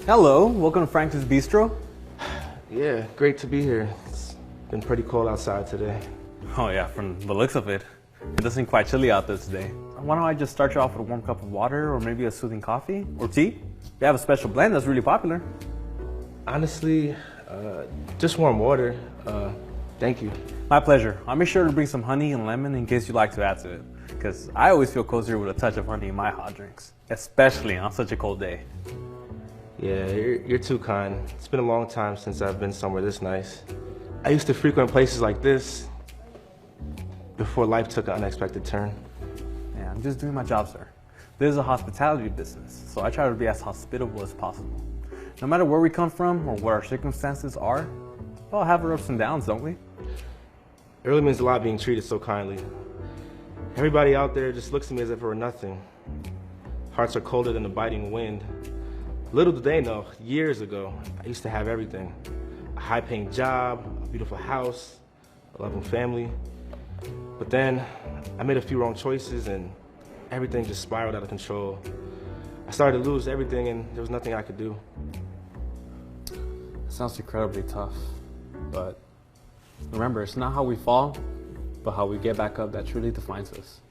Hello, welcome to Frank's Bistro. Yeah, great to be here. It's been pretty cold outside today. Oh yeah, from the looks of it, it does seem quite chilly out there today. Why don't I just start you off with a warm cup of water or maybe a soothing coffee or tea? We have a special blend that's really popular. Honestly, just warm water. Thank you. My pleasure. I'll make sure to bring some honey and lemon in case you'd like to add to it. Because I always feel cozier with a touch of honey in my hot drinks, especially on such a cold day. Yeah, you're too kind. It's been a long time since I've been somewhere this nice. I used to frequent places like this before life took an unexpected turn. Yeah, I'm just doing my job, sir. This is a hospitality business, so I try to be as hospitable as possible. No matter where we come from or what our circumstances are, we all have our ups and downs, don't we? It really means a lot being treated so kindly. Everybody out there just looks at me as if it were nothing. Hearts are colder than the biting wind. Little do they know, years ago, I used to have everything. A high-paying job, a beautiful house, a loving family. But then, I made a few wrong choices and everything just spiraled out of control. I started to lose everything and there was nothing I could do. It sounds incredibly tough, but remember, it's not how we fall, but how we get back up that truly defines us.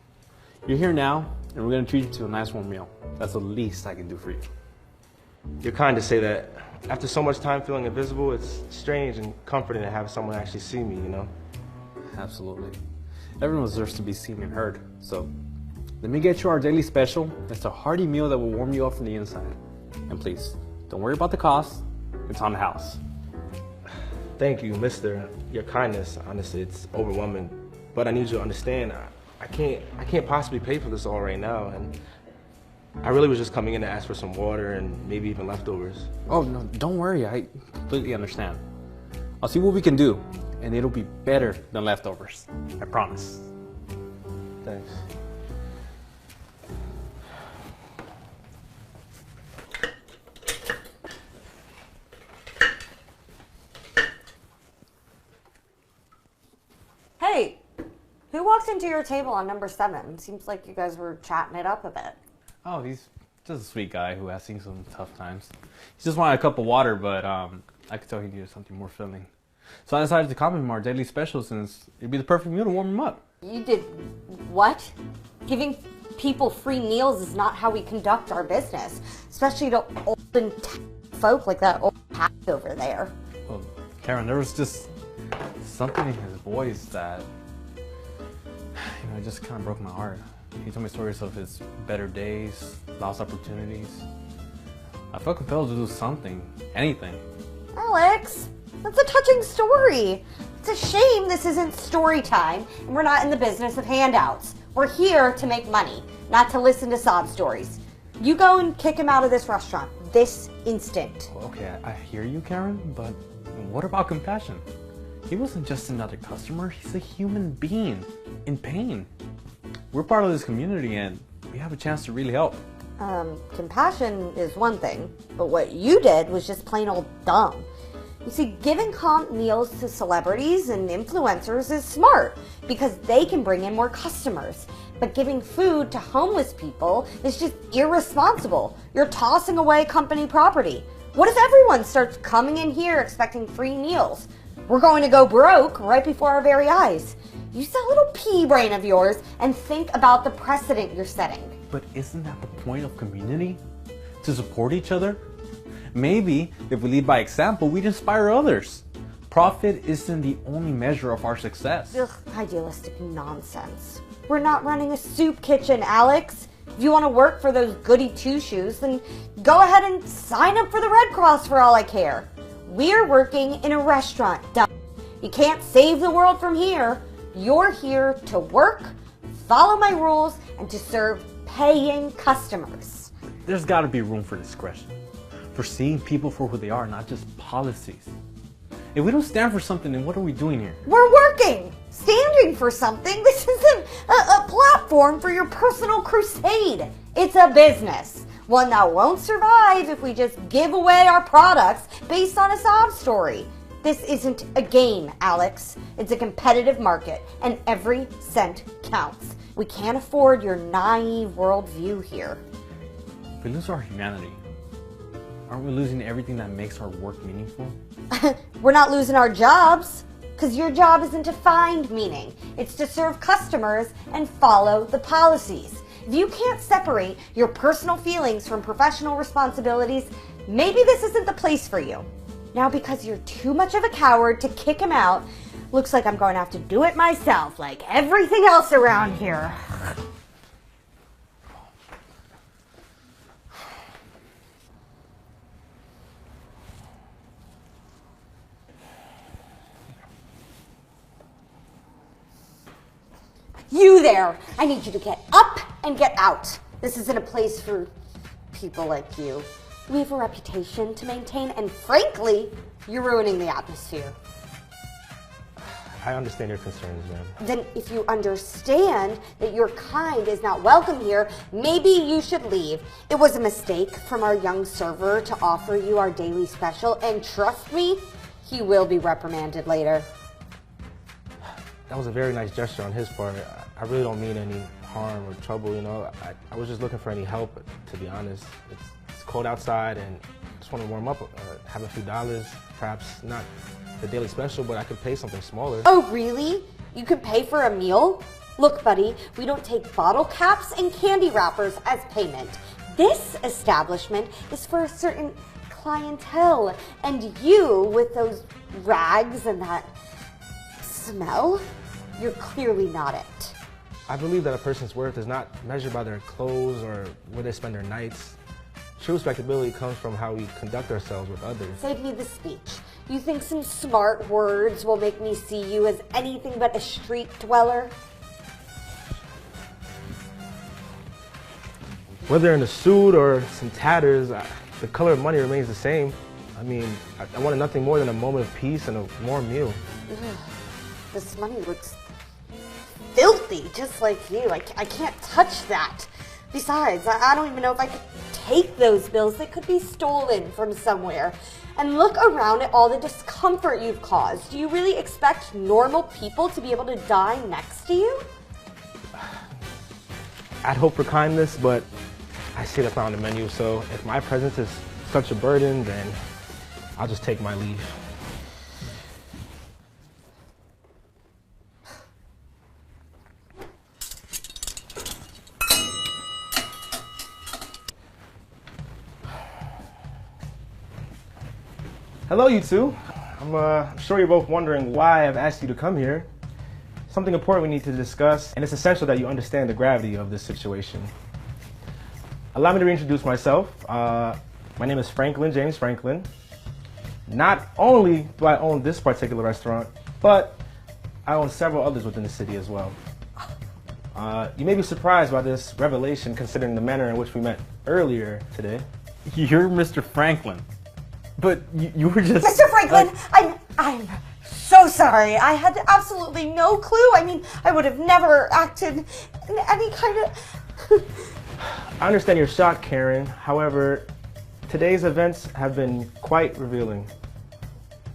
You're here now, and we're gonna treat you to a nice warm meal. That's the least I can do for you. You're kind to say that. After so much time feeling invisible, it's strange and comforting to have someone actually see me, you know? Absolutely. Everyone deserves to be seen and heard. So let me get you our daily special. It's a hearty meal that will warm you up from the inside. And please, don't worry about the cost. It's on the house. Thank you, mister. Your kindness, honestly, it's overwhelming. But I need you to understand, I can't possibly pay for this all right now. And I really was just coming in to ask for some water and maybe even leftovers. Oh, no, don't worry. I completely understand. I'll see what we can do, and it'll be better than leftovers. I promise. Thanks. Hey, who walked into your table on number 7? Seems like you guys were chatting it up a bit. Oh, he's just a sweet guy who has seen some tough times. He just wanted a cup of water, but I could tell he needed something more filling. So I decided to compliment him our daily special since it'd be the perfect meal to warm him up. You did what? Giving people free meals is not how we conduct our business, especially to old and folk like that old hack over there. Well, Karen, there was just something in his voice that, it just kind of broke my heart. He told me stories of his better days, lost opportunities. I felt compelled to do something, anything. Alex, that's a touching story. It's a shame this isn't story time and we're not in the business of handouts. We're here to make money, not to listen to sob stories. You go and kick him out of this restaurant this instant. Okay, I hear you, Karen, but what about compassion? He wasn't just another customer, he's a human being in pain. We're part of this community and we have a chance to really help. Compassion is one thing, but what you did was just plain old dumb. You see, giving comp meals to celebrities and influencers is smart because they can bring in more customers. But giving food to homeless people is just irresponsible. You're tossing away company property. What if everyone starts coming in here expecting free meals? We're going to go broke right before our very eyes. Use that little pea brain of yours and think about the precedent you're setting. But isn't that the point of community? To support each other? Maybe if we lead by example, we'd inspire others. Profit isn't the only measure of our success. Ugh, idealistic nonsense. We're not running a soup kitchen, Alex. If you want to work for those goody two-shoes, then go ahead and sign up for the Red Cross for all I care. We're working in a restaurant, dumb. You can't save the world from here. You're here to work, follow my rules, and to serve paying customers. There's got to be room for discretion, for seeing people for who they are, not just policies. If we don't stand for something, then what are we doing here? We're working, standing for something. This isn't a platform for your personal crusade. It's a business, one that won't survive if we just give away our products based on a sob story. This isn't a game, Alex. It's a competitive market, and every cent counts. We can't afford your naive worldview here. If we lose our humanity, aren't we losing everything that makes our work meaningful? We're not losing our jobs, because your job isn't to find meaning. It's to serve customers and follow the policies. If you can't separate your personal feelings from professional responsibilities, maybe this isn't the place for you. Now, because you're too much of a coward to kick him out, looks like I'm going to have to do it myself, like everything else around here. You there! I need you to get up and get out. This isn't a place for people like you. We have a reputation to maintain, and frankly, you're ruining the atmosphere. I understand your concerns, ma'am. Then if you understand that your kind is not welcome here, maybe you should leave. It was a mistake from our young server to offer you our daily special, and trust me, he will be reprimanded later. That was a very nice gesture on his part. I really don't mean any harm or trouble, you know. I was just looking for any help, to be honest. It's cold outside and I just want to warm up, have a few dollars, perhaps not the daily special, but I could pay something smaller. Oh, really? You could pay for a meal? Look, buddy, we don't take bottle caps and candy wrappers as payment. This establishment is for a certain clientele, and you, with those rags and that smell, you're clearly not it. I believe that a person's worth is not measured by their clothes or where they spend their nights. True respectability comes from how we conduct ourselves with others. Save me the speech. You think some smart words will make me see you as anything but a street dweller? Whether in a suit or some tatters, the color of money remains the same. I mean, I wanted nothing more than a moment of peace and a warm meal. Ugh, this money looks filthy, just like you. I can't touch that. Besides, I don't even know if I could take those bills. They could be stolen from somewhere. And look around at all the discomfort you've caused. Do you really expect normal people to be able to die next to you? I'd hope for kindness, but I see that's not on the menu, so if my presence is such a burden, then I'll just take my leave. Hello, you two. I'm sure you're both wondering why I've asked you to come here. Something important we need to discuss, and it's essential that you understand the gravity of this situation. Allow me to reintroduce myself. My name is Franklin, James Franklin. Not only do I own this particular restaurant, but I own several others within the city as well. You may be surprised by this revelation considering the manner in which we met earlier today. You're Mr. Franklin. But you were just... Mr. Franklin, I'm so sorry. I had absolutely no clue. I mean, I would have never acted in any kind of... I understand you're shocked, Karen. However, today's events have been quite revealing.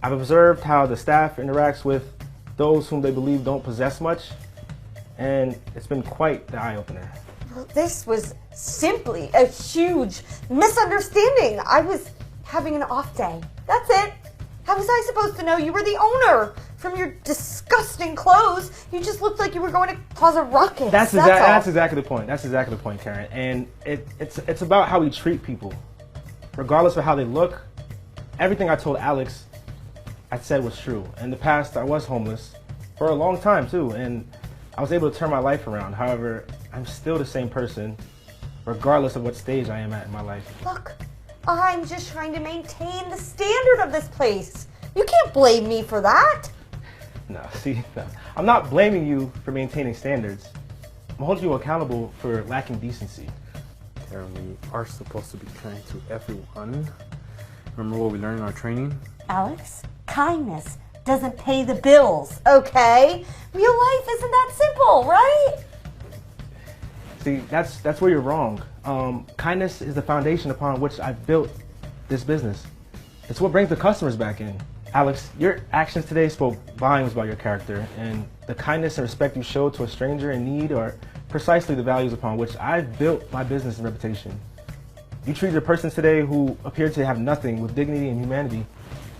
I've observed how the staff interacts with those whom they believe don't possess much, and it's been quite the eye-opener. Well, this was simply a huge misunderstanding. I was having an off day. That's it. How was I supposed to know you were the owner? From your disgusting clothes, you just looked like you were going to cause a ruckus. That's exactly the point. That's exactly the point, Karen. And it's about how we treat people, regardless of how they look. Everything I told Alex, I said was true. In the past, I was homeless for a long time too, and I was able to turn my life around. However, I'm still the same person, regardless of what stage I am at in my life. Look, I'm just trying to maintain the standard of this place. You can't blame me for that. No, I'm not blaming you for maintaining standards. I'm holding you accountable for lacking decency. Karen, we are supposed to be kind to everyone. Remember what we learned in our training? Alex, kindness doesn't pay the bills, okay? Real life isn't that simple, right? See, that's where you're wrong. Kindness is the foundation upon which I've built this business. It's what brings the customers back in. Alex, your actions today spoke volumes about your character, and the kindness and respect you showed to a stranger in need are precisely the values upon which I've built my business and reputation. You treated a person today who appeared to have nothing with dignity and humanity.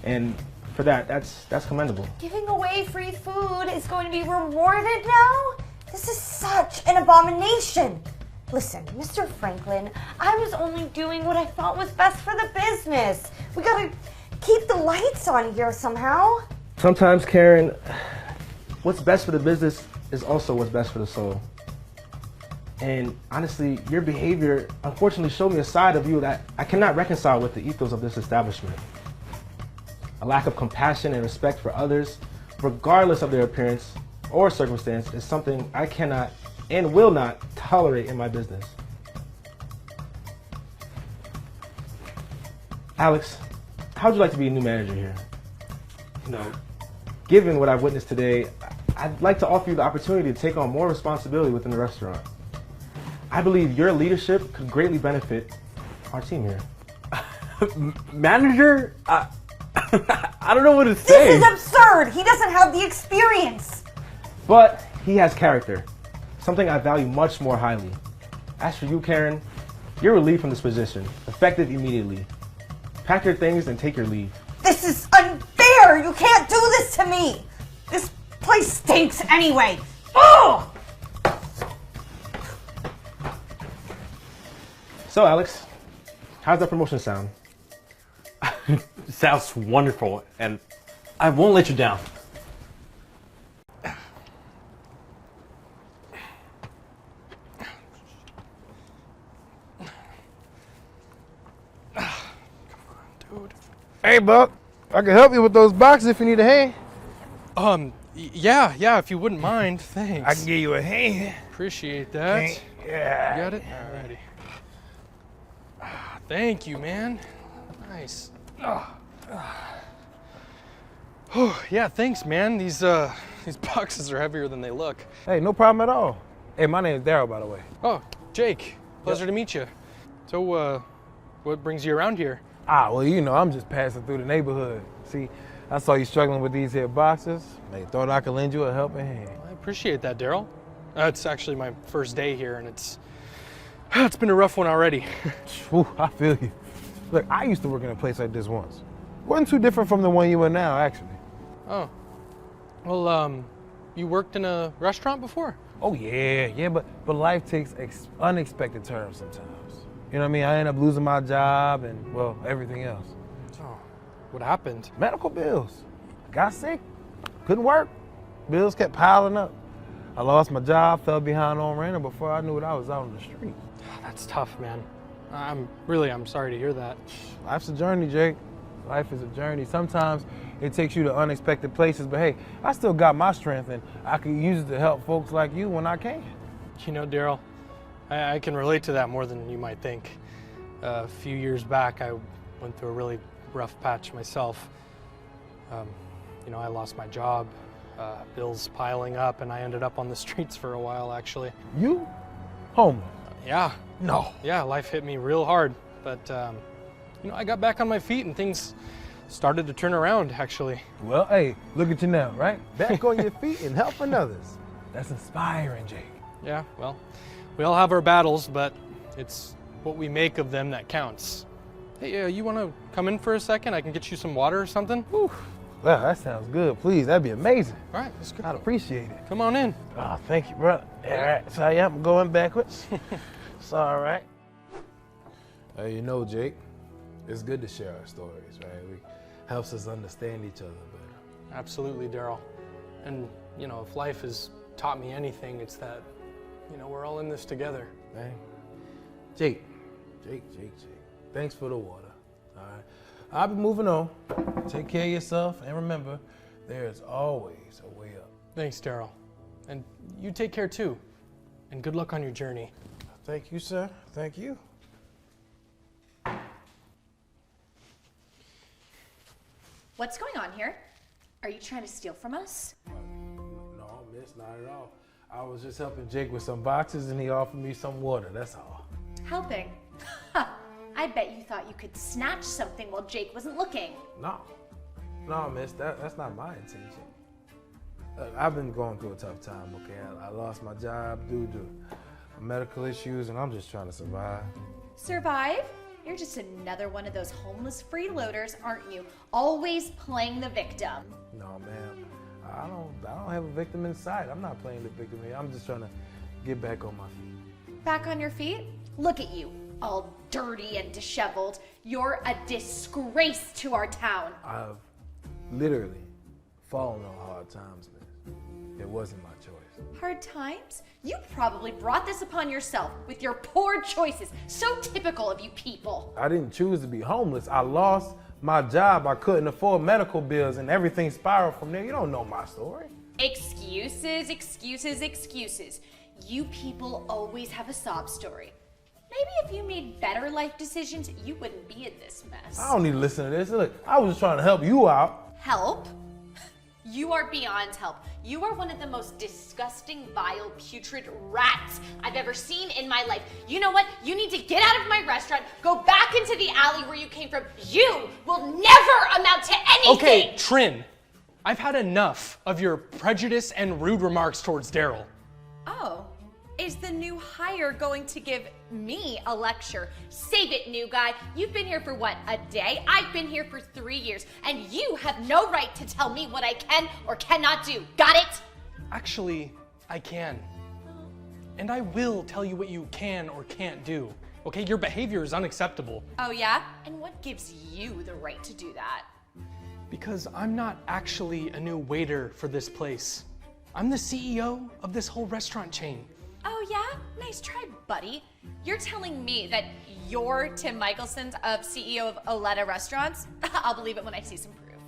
And for that, that's commendable. Giving away free food is going to be rewarded now? This is such an abomination. Listen, Mr. Franklin, I was only doing what I thought was best for the business. We gotta keep the lights on here somehow. Sometimes, Karen, what's best for the business is also what's best for the soul. And honestly, your behavior unfortunately showed me a side of you that I cannot reconcile with the ethos of this establishment. A lack of compassion and respect for others, regardless of their appearance or circumstance, is something I cannot and will not tolerate in my business. Alex, how'd you like to be a new manager here? You know, given what I've witnessed today, I'd like to offer you the opportunity to take on more responsibility within the restaurant. I believe your leadership could greatly benefit our team here. Manager? I don't know what to say. This is absurd. He doesn't have the experience. But he has character, something I value much more highly. As for you, Karen, you're relieved from this position, effective immediately. Pack your things and take your leave. This is unfair. You can't do this to me. This place stinks anyway. Oh! So, Alex, how's that promotion sound? It sounds wonderful, and I won't let you down. Hey, Buck. I can help you with those boxes if you need a hand. Yeah, if you wouldn't mind, thanks. I can give you a hand. Appreciate that. Yeah. You got it? Alrighty. Thank you, man. Nice. Yeah, thanks, man. These boxes are heavier than they look. Hey, no problem at all. Hey, my name is Daryl, by the way. Oh, Jake. Pleasure to meet you. So, what brings you around here? Well, you know, I'm just passing through the neighborhood. See, I saw you struggling with these here boxes. They thought I could lend you a helping hand. I appreciate that, Daryl. It's actually my first day here, and it's been a rough one already. Whew, I feel you. Look, I used to work in a place like this once. Wasn't too different from the one you in now, actually. Oh. Well, you worked in a restaurant before? Oh, yeah, but life takes unexpected turns sometimes. You know what I mean? I ended up losing my job and, well, everything else. Oh, what happened? Medical bills. Got sick, couldn't work. Bills kept piling up. I lost my job, fell behind on rent, and before I knew it, I was out on the street. That's tough, man. I'm sorry to hear that. Life's a journey, Jake. Life is a journey. Sometimes it takes you to unexpected places, but hey, I still got my strength, and I can use it to help folks like you when I can. You know, Daryl, I can relate to that more than you might think. A few years back, I went through a really rough patch myself. You know, I lost my job, bills piling up, and I ended up on the streets for a while, actually. You? Homeless? Yeah. No. Yeah, life hit me real hard, but you know, I got back on my feet and things started to turn around, actually. Well, hey, look at you now, right? Back on your feet and helping others. That's inspiring, Jake. Yeah, well, we all have our battles, but it's what we make of them that counts. Hey, you want to come in for a second? I can get you some water or something? Whew. Well, that sounds good. Please, that'd be amazing. All right, let's go. I'd appreciate it. Come on in. Oh, thank you, brother. All right, so yeah, I'm going backwards. It's all right. Hey, you know, Jake, it's good to share our stories, right? It helps us understand each other better. Absolutely, Daryl. And, you know, if life has taught me anything, it's that, you know, we're all in this together. Hey, Jake. Thanks for the water, all right? I'll be moving on. Take care of yourself, and remember, there is always a way up. Thanks, Daryl. And you take care, too. And good luck on your journey. Thank you, sir. Thank you. What's going on here? Are you trying to steal from us? No, miss, not at all. I was just helping Jake with some boxes, and he offered me some water, that's all. Helping? I bet you thought you could snatch something while Jake wasn't looking. No, miss, that's not my intention. I've been going through a tough time, okay? I lost my job due to medical issues, and I'm just trying to survive. Survive? You're just another one of those homeless freeloaders, aren't you? Always playing the victim. No, ma'am. I don't have a victim inside. I'm not playing the victim here. I'm just trying to get back on my feet. Back on your feet? Look at you, all dirty and disheveled. You're a disgrace to our town. I've literally fallen on hard times, miss. It wasn't my choice. Hard times? You probably brought this upon yourself with your poor choices. So typical of you people. I didn't choose to be homeless. I lost my job. I couldn't afford medical bills and everything spiraled from there. You don't know my story. Excuses, excuses, excuses. You people always have a sob story. Maybe if you made better life decisions, you wouldn't be in this mess. I don't need to listen to this. Look, I was just trying to help you out. Help? You are beyond help. You are one of the most disgusting, vile, putrid rats I've ever seen in my life. You know what? You need to get out of my restaurant, go back into the alley where you came from. You will never amount to anything! Okay, Trin, I've had enough of your prejudice and rude remarks towards Daryl. Oh, is the new hire going to give me a lecture? Save it, new guy. You've been here for what, a day? I've been here for 3 years, and you have no right to tell me what I can or cannot do. Got it? Actually, I can. And I will tell you what you can or can't do. Okay, your behavior is unacceptable. Oh yeah? And what gives you the right to do that? Because I'm not actually a new waiter for this place. I'm the CEO of this whole restaurant chain. Oh yeah? Nice try, buddy. You're telling me that you're Tim Michelson, CEO of Oletta Restaurants? I'll believe it when I see some proof.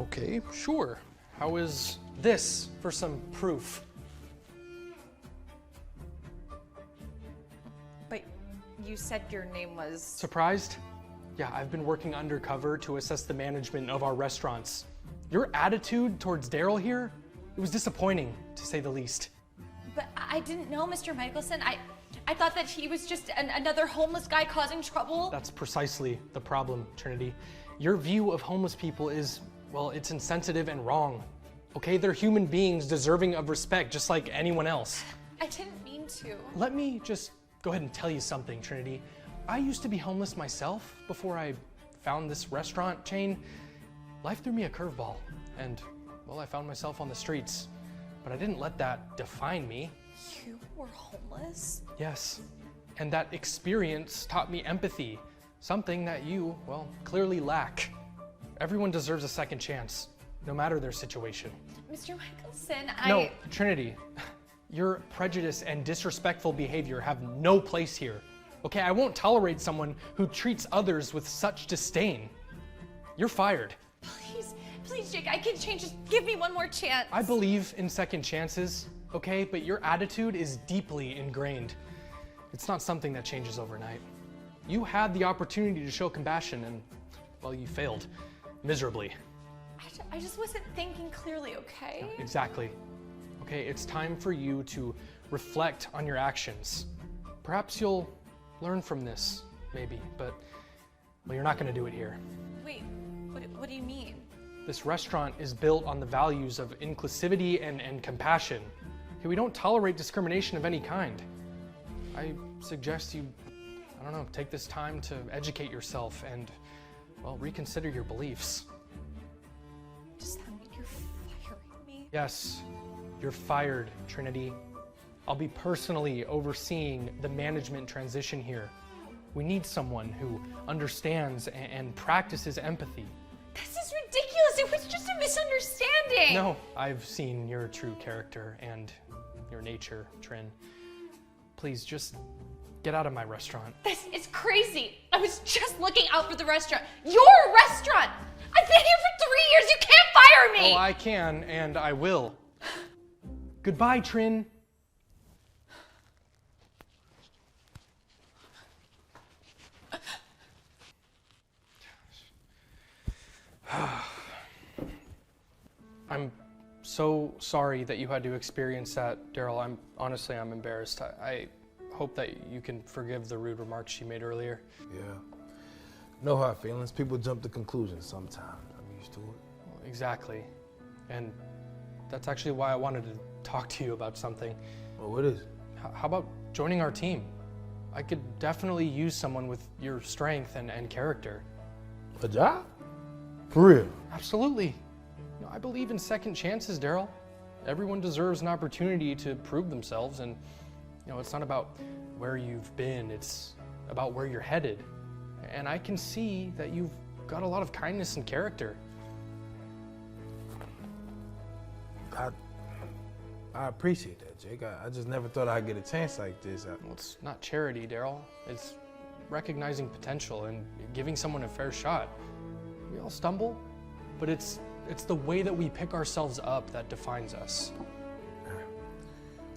Okay, sure. How is this for some proof? But you said your name was... Surprised? Yeah, I've been working undercover to assess the management of our restaurants. Your attitude towards Daryl here, it was disappointing, to say the least. But I didn't know Mr. Michelson. I thought that he was just another homeless guy causing trouble. That's precisely the problem, Trinity. Your view of homeless people is, well, it's insensitive and wrong. Okay, they're human beings deserving of respect, just like anyone else. I didn't mean to. Let me just go ahead and tell you something, Trinity. I used to be homeless myself before I found this restaurant chain. Life threw me a curveball, and, well, I found myself on the streets. But I didn't let that define me. You were homeless? Yes, and that experience taught me empathy, something that you, well, clearly lack. Everyone deserves a second chance, no matter their situation. Mr. Michelson, No, Trinity, your prejudice and disrespectful behavior have no place here. Okay, I won't tolerate someone who treats others with such disdain. You're fired. Please, Jake, I can change. Just give me one more chance. I believe in second chances, okay? But your attitude is deeply ingrained. It's not something that changes overnight. You had the opportunity to show compassion and, well, you failed miserably. I just wasn't thinking clearly, okay? Exactly. Okay, it's time for you to reflect on your actions. Perhaps you'll learn from this, maybe, but, well, you're not gonna do it here. Wait, what do you mean? This restaurant is built on the values of inclusivity and compassion. Okay, we don't tolerate discrimination of any kind. I suggest you, I don't know, take this time to educate yourself and, well, reconsider your beliefs. Does that mean you're firing me? Yes, you're fired, Trinity. I'll be personally overseeing the management transition here. We need someone who understands and practices empathy. This is ridiculous. It was just a misunderstanding. No, I've seen your true character and your nature, Trin. Please, just get out of my restaurant. This is crazy. I was just looking out for the restaurant. Your restaurant! I've been here for 3 years. You can't fire me! Oh, I can, and I will. Goodbye, Trin. I'm so sorry that you had to experience that, Daryl. I'm embarrassed. I hope that you can forgive the rude remarks she made earlier. Yeah. No hard feelings. People jump to conclusions sometimes. I'm used to it. Well, exactly. And that's actually why I wanted to talk to you about something. Well, what is it? How about joining our team? I could definitely use someone with your strength and character. A job? For real? Absolutely. I believe in second chances, Daryl. Everyone deserves an opportunity to prove themselves, and it's not about where you've been, it's about where you're headed. And I can see that you've got a lot of kindness and character. I appreciate that, Jake. I just never thought I'd get a chance like this. Well, it's not charity, Daryl. It's recognizing potential and giving someone a fair shot. We all stumble, but it's the way that we pick ourselves up that defines us.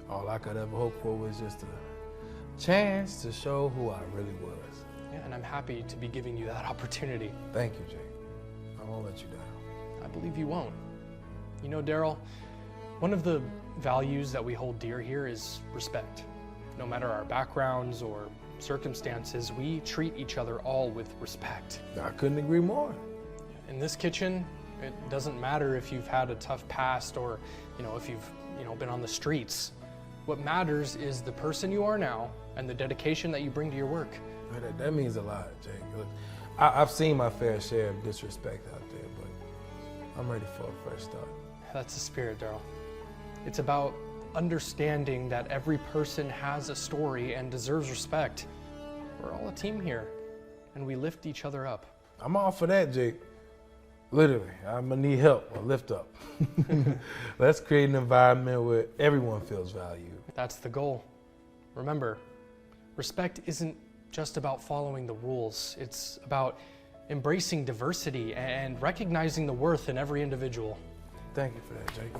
All I could ever hope for was just a chance to show who I really was. Yeah, and I'm happy to be giving you that opportunity. Thank you, Jake. I won't let you down. I believe you won't. Daryl, one of the values that we hold dear here is respect. No matter our backgrounds or circumstances, we treat each other all with respect. I couldn't agree more. In this kitchen, it doesn't matter if you've had a tough past or, if you've, been on the streets. What matters is the person you are now and the dedication that you bring to your work. That means a lot, Jake. Look, I've seen my fair share of disrespect out there, but I'm ready for a fresh start. That's the spirit, Daryl. It's about understanding that every person has a story and deserves respect. We're all a team here, and we lift each other up. I'm all for that, Jake. Literally, I'm gonna need help or lift up. Let's create an environment where everyone feels valued. That's the goal. Remember, respect isn't just about following the rules. It's about embracing diversity and recognizing the worth in every individual. Thank you for that, Jake.